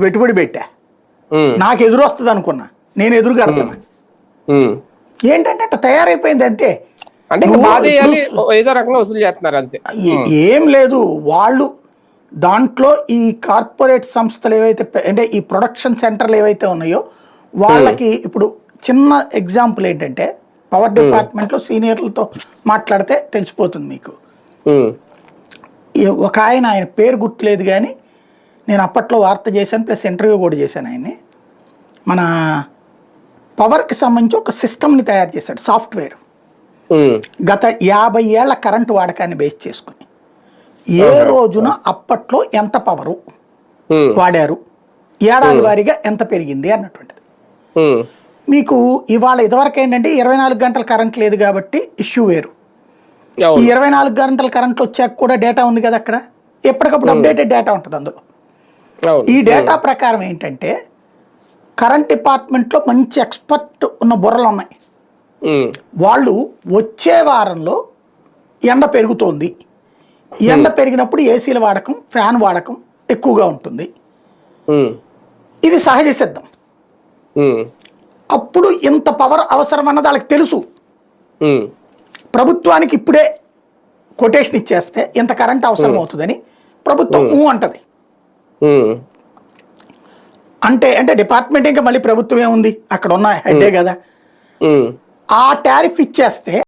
పెట్టుబడి పెట్టా, నాకు ఎదురు వస్తుంది అనుకున్నా, నేను ఎదురు కడుతున్నా. ఏంటంటే అట్లా తయారైపోయింది అంతే. ఏం లేదు, వాళ్ళు దాంట్లో ఈ కార్పొరేట్ సంస్థలు ఏవైతే అంటే ఈ ప్రొడక్షన్ సెంటర్లు ఏవైతే ఉన్నాయో వాళ్ళకి ఇప్పుడు చిన్న ఎగ్జాంపుల్ ఏంటంటే పవర్ డిపార్ట్మెంట్లో సీనియర్లతో మాట్లాడితే తెలిసిపోతుంది మీకు. ఒక ఆయన పేరు గుర్తులేదు కానీ నేను అప్పట్లో వార్త చేశాను, ప్లస్ ఇంటర్వ్యూ కూడా చేశాను ఆయన్ని. మన పవర్కి సంబంధించి ఒక సిస్టమ్ని తయారు చేశాడు, సాఫ్ట్వేర్. గత 50 ఏళ్ల కరెంటు వాడకాన్ని బేస్ చేసుకుని ఏ రోజున అప్పట్లో ఎంత పవరు వాడారు, ఏడాది వారీగా ఎంత పెరిగింది అన్నటువంటిది. మీకు ఇవాళ ఇదివరకు ఏంటంటే 24 గంటల కరెంట్ లేదు కాబట్టి ఇష్యూ వేరు. ఈ 24 గంటల కరెంట్లు వచ్చాక కూడా డేటా ఉంది కదా, అక్కడ ఎప్పటికప్పుడు అప్డేటెడ్ డేటా ఉంటుంది అందులో. ఈ డేటా ప్రకారం ఏంటంటే కరెంట్ డిపార్ట్మెంట్లో మంచి ఎక్స్పర్ట్ ఉన్న బుర్రలు ఉన్నాయి. వాళ్ళు వచ్చే వారంలో ఎండ పెరుగుతోంది, ఎండ పెరిగినప్పుడు ఏసీల వాడకం, ఫ్యాన్ వాడకం ఎక్కువగా ఉంటుంది, ఇది సహజ సిద్ధం. అప్పుడు ఇంత పవర్ అవసరం అన్నది వాళ్ళకి తెలుసు. ప్రభుత్వానికి ఇప్పుడే కొటేషన్ ఇచ్చేస్తే ఇంత కరెంట్ అవసరం అవుతుందని ప్రభుత్వం అంటది. అంటే డిపార్ట్మెంట్ ఇంకా మళ్ళీ ప్రభుత్వం ఏముంది, అక్కడ ఉన్న హెడ్డే కదా. ఆ టారిఫ్ ఇచ్చేస్తే